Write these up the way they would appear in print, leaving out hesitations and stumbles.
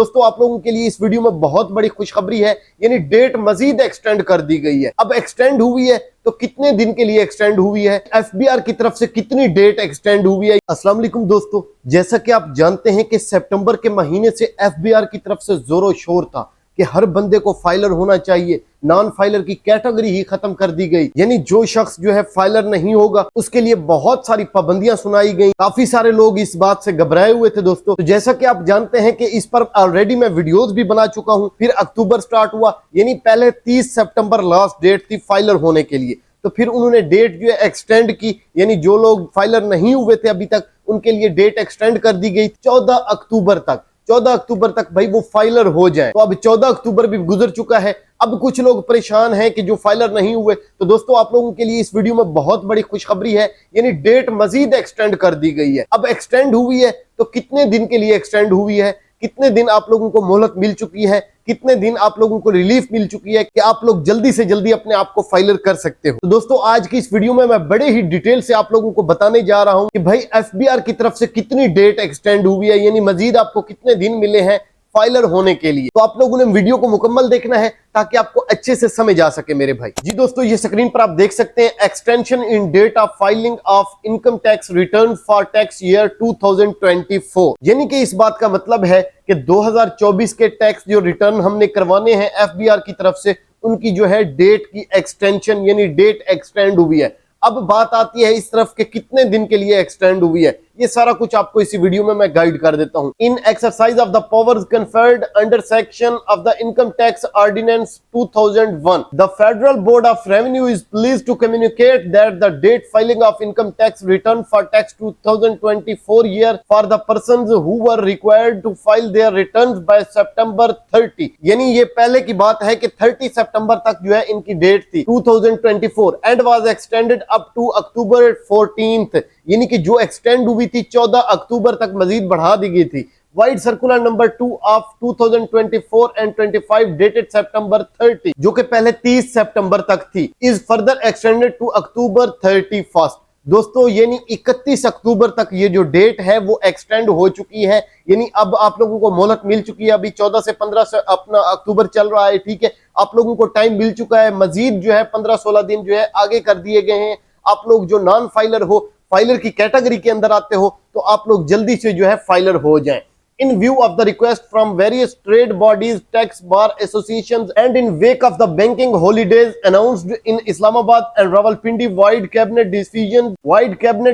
दोस्तों आप लोगों के लिए इस वीडियो में बहुत बड़ी खुशखबरी है, यानी डेट मजीद एक्सटेंड कर दी गई है। अब एक्सटेंड हुई है तो कितने दिन के लिए एक्सटेंड हुई है, एफबीआर की तरफ से कितनी डेट एक्सटेंड हुई है। अस्सलाम वालेकुम दोस्तों, जैसा कि आप जानते हैं कि सितंबर के महीने से एफबीआर की तरफ से जोरों शोर था कि हर बंदे को फाइलर होना चाहिए, नॉन फाइलर की कैटेगरी ही खत्म कर दी गई। यानी जो शख्स जो है फाइलर नहीं होगा उसके लिए बहुत सारी पाबंदियां सुनाई गई। काफी सारे लोग इस बात से घबराए हुए थे दोस्तों। तो जैसा कि आप जानते हैं कि इस पर ऑलरेडी मैं वीडियोस भी बना चुका हूं। फिर अक्टूबर स्टार्ट हुआ, यानी पहले 30 सितंबर लास्ट डेट थी फाइलर होने के लिए, तो फिर उन्होंने डेट जो है एक्सटेंड की, यानी जो लोग फाइलर नहीं हुए थे अभी तक उनके लिए डेट एक्सटेंड कर दी गई 14 अक्टूबर तक। 14 अक्टूबर तक भाई वो फाइलर हो जाए। तो अब 14 अक्टूबर भी गुजर चुका है। अब कुछ लोग परेशान हैं कि जो फाइलर नहीं हुए। तो दोस्तों आप लोगों के लिए इस वीडियो में बहुत बड़ी खुशखबरी है, यानी डेट मजीद एक्सटेंड कर दी गई है। अब एक्सटेंड हुई है तो कितने दिन के लिए एक्सटेंड हुई है, कितने दिन आप लोगों को मोहलत मिल चुकी है, कितने दिन आप लोगों को रिलीफ मिल चुकी है कि आप लोग जल्दी से जल्दी अपने आप को फाइलर कर सकते हो। तो दोस्तों आज की इस वीडियो में मैं बड़े ही डिटेल से आप लोगों को बताने जा रहा हूं कि भाई एफबीआर की तरफ से कितनी डेट एक्सटेंड हुई है, यानी मजीद आपको कितने दिन मिले हैं फाइलर होने के लिए। तो आप लोगों ने वीडियो को मुकम्मल देखना है ताकि आपको अच्छे से समझ आ सके मेरे भाई। जी दोस्तों, ये स्क्रीन पर आप देख सकते हैं extension in date of filing of income tax return for tax year 2024। यानी कि इस बात का मतलब है कि 2024 के टैक्स जो रिटर्न हमने करवाने हैं एफबीआर की तरफ से, उनकी जो है डेट की एक्सटेंशन यानी डेट एक्सटेंड हुई है। अब बात आती है इस तरफ के कितने दिन के लिए एक्सटेंड हुई है, ये सारा कुछ आपको इसी वीडियो में मैं गाइड कर देता हूं। In exercise of the powers conferred under section of the income tax ordinance 2001, the federal board of revenue is pleased to communicate that the date filing of income tax return for tax 2024 year for the persons who were required to file their returns by September 30। यानी ये पहले की बात है कि 30 सितंबर तक जो है इनकी डेट थी 2024 and was extended up to October 14th, यानी कि जो एक्सटेंड हुई थी 14 अक्टूबर तक मजीद बढ़ा दी गई थी। Vide circular number 2 of 2024 and 25 dated September 30, जो कि पहले 30 सितंबर तक थी, is further extended to October 31। दोस्तों यानी 31 अक्टूबर तक ये जो डेट है वो एक्सटेंड हो चुकी है। यानी अब आप लोगों को मोहलत मिल चुकी है। अभी 14 से 15 से अपना अक्टूबर चल रहा है, ठीक है, आप लोगों को टाइम मिल चुका है। मजीद जो है 15-16 दिन जो है आगे कर दिए गए हैं। आप लोग जो नॉन फाइलर हो, फाइलर की कैटेगरी के अंदर आते हो, तो आप लोग जल्दी से जो है फाइलर हो जाएं। In view of the request from various trade bodies, tax bar associations, and in wake of the banking holidays announced in Islamabad and Rawalpindi, wide cabinet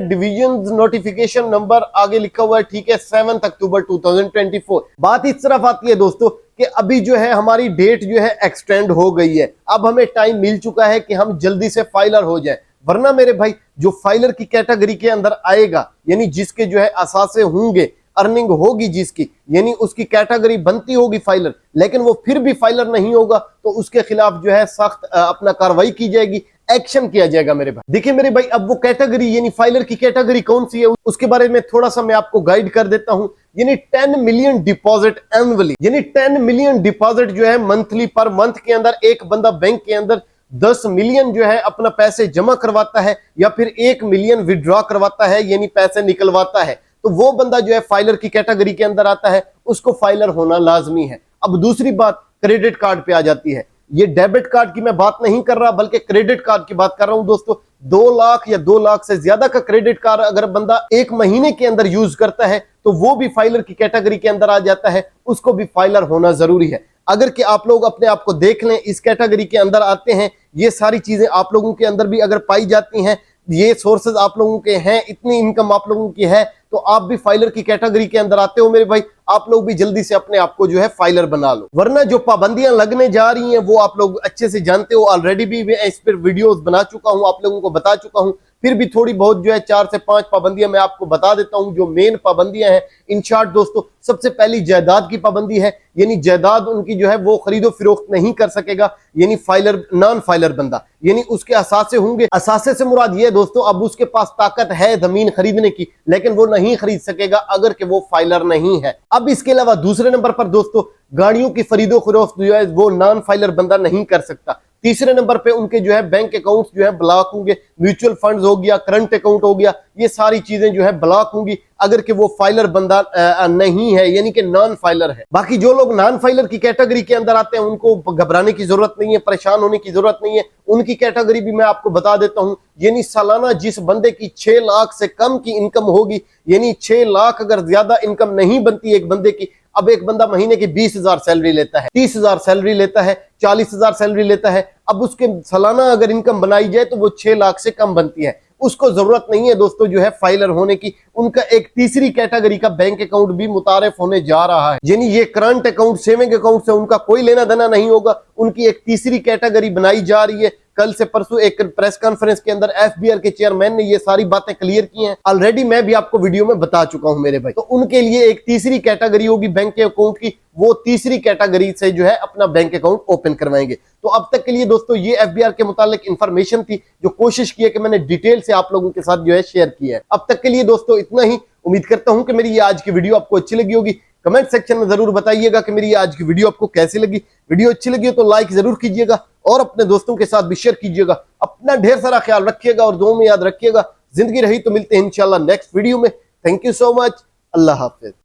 divisions notification number आगे लिखा हुआ है, ठीक है, 7 अक्टूबर 2024। बात इस तरफ आती है दोस्तों कि अभी जो है हमारी डेट जो है एक्सटेंड हो गई है। अब हमें टाइम मिल चुका है कि हम जल्दी से फाइलर हो जाए, वरना मेरे भाई जो फाइलर की कैटेगरी के अंदर आएगा, यानी जिसके जो है असासे होंगे, अर्निंग होगी जिसकी, यानी उसकी कैटेगरी बनती होगी फाइलर, लेकिन वो फिर भी फाइलर नहीं होगा, तो उसके खिलाफ जो है सख्त अपना कार्रवाई की जाएगी, एक्शन किया जाएगा मेरे भाई। देखिए मेरे भाई, अब वो कैटेगरी यानी फाइलर की कैटेगरी कौन सी है उसके बारे में थोड़ा सा मैं आपको गाइड कर देता हूं। यानी 10 मिलियन डिपॉजिट एनुअली, यानी 10 मिलियन डिपॉजिट जो है मंथली, पर मंथ के अंदर एक बंदा बैंक के अंदर 10 मिलियन जो है अपना पैसे जमा करवाता है या फिर 1 मिलियन विड्रॉ करवाता है, यानी पैसे निकलवाता है, तो वो बंदा जो है फाइलर की कैटेगरी के अंदर आता है, उसको फाइलर होना लाजमी है। अब दूसरी बात क्रेडिट कार्ड पे आ जाती है। ये डेबिट कार्ड की मैं बात नहीं कर रहा, बल्कि क्रेडिट कार्ड की बात कर रहा हूं दोस्तों। 2 लाख या 2 लाख से ज्यादा का क्रेडिट कार्ड अगर बंदा एक महीने के अंदर यूज करता है तो वो भी फाइलर की कैटेगरी के अंदर आ जाता है, उसको भी फाइलर होना जरूरी है। अगर कि आप लोग अपने आप को देख लें, इस कैटेगरी के अंदर आते हैं, ये सारी चीजें आप लोगों के अंदर भी अगर पाई जाती हैं, ये सोर्सेज आप लोगों के हैं, इतनी इनकम आप लोगों की है, तो आप भी फाइलर की कैटेगरी के अंदर आते हो मेरे भाई, आप लोग भी जल्दी से अपने आप को जो है फाइलर बना लो। वरना जो पाबंदियां लगने जा रही हैं वो आप लोग अच्छे से जानते हो, ऑलरेडी भी मैं इस पर वीडियोस बना चुका हूं, आप लोगों को बता चुका हूं। फिर भी थोड़ी बहुत जो है 4 से 5 पाबंदियां मैं आपको बता देता हूं जो मेन पाबंदियां हैं। इन शॉर्ट दोस्तों, सबसे पहली जायदाद की पाबंदी है, यानी जायदाद उनकी जो है वो खरीदो फिरोख्त नहीं कर सकेगा, यानी फाइलर नॉन फाइलर बंदा, यानी उसके असासे होंगे। असासे से मुराद ये दोस्तों, अब उसके पास ताकत है जमीन खरीदने की, लेकिन वो नहीं खरीद सकेगा अगर कि वो फाइलर नहीं है। अब इसके अलावा दूसरे नंबर पर दोस्तों गाड़ियों की खरीदो फरोख्त जो है वो नॉन फाइलर बंदा नहीं कर सकता। तीसरे नंबर पे उनके जो है बैंक अकाउंट्स जो है ब्लॉक होंगे, म्यूचुअल फंड्स हो गया, करंट अकाउंट हो गया, ये सारी चीजें जो है ब्लॉक होंगी अगर कि वो फाइलर बंदा नहीं है, यानी कि नॉन फाइलर है। बाकी जो लोग नॉन फाइलर की कैटेगरी के अंदर आते हैं उनको घबराने की जरूरत नहीं है, परेशान होने की जरूरत नहीं है। उनकी कैटेगरी भी मैं आपको बता देता हूं, यानी सालाना जिस बंदे की 6 लाख से कम की इनकम होगी, यानी 6 लाख अगर ज्यादा इनकम नहीं बनती एक बंदे की, अब एक बंदा महीने की 20,000 सैलरी लेता है, 30,000 सैलरी लेता है, 40,000 सैलरी लेता है, अब उसके सालाना अगर इनकम बनाई जाए तो वो 6 लाख से कम बनती है। उसको जरूरत नहीं है दोस्तों जो है फाइलर होने की। उनका एक तीसरी कैटेगरी का बैंक अकाउंट भी मुतारिफ होने जा रहा है, यानी ये करंट अकाउंट, सेविंग अकाउंट से उनका कोई लेना देना नहीं होगा। उनकी एक तीसरी कैटेगरी बनाई जा रही है। कल से परसों एक प्रेस कॉन्फ्रेंस के अंदर एफबीआर के चेयरमैन ने ये सारी बातें क्लियर की हैं, ऑलरेडी मैं भी आपको वीडियो में बता चुका हूं मेरे भाई। तो उनके लिए एक तीसरी कैटेगरी होगी बैंक के अकाउंट की, वो तीसरी कैटेगरी से जो है अपना बैंक अकाउंट ओपन करवाएंगे। तो अब तक के लिए दोस्तों ये एफबीआर के मुतालिक इंफॉर्मेशन थी, जो कोशिश की है कि मैंने डिटेल से आप लोगों के साथ जो है शेयर किया है। अब तक के लिए दोस्तों इतना ही। उम्मीद करता हूं कि मेरी ये आज की वीडियो आपको अच्छी लगी होगी। कमेंट सेक्शन में जरूर बताइएगा कि मेरी आज की वीडियो आपको कैसी लगी। वीडियो अच्छी लगी हो तो लाइक जरूर कीजिएगा और अपने दोस्तों के साथ भी शेयर कीजिएगा। अपना ढेर सारा ख्याल रखिएगा और दुआ में याद रखिएगा। जिंदगी रही तो मिलते हैं इंशाल्लाह नेक्स्ट वीडियो में। Thank you so much. Allah Hafiz.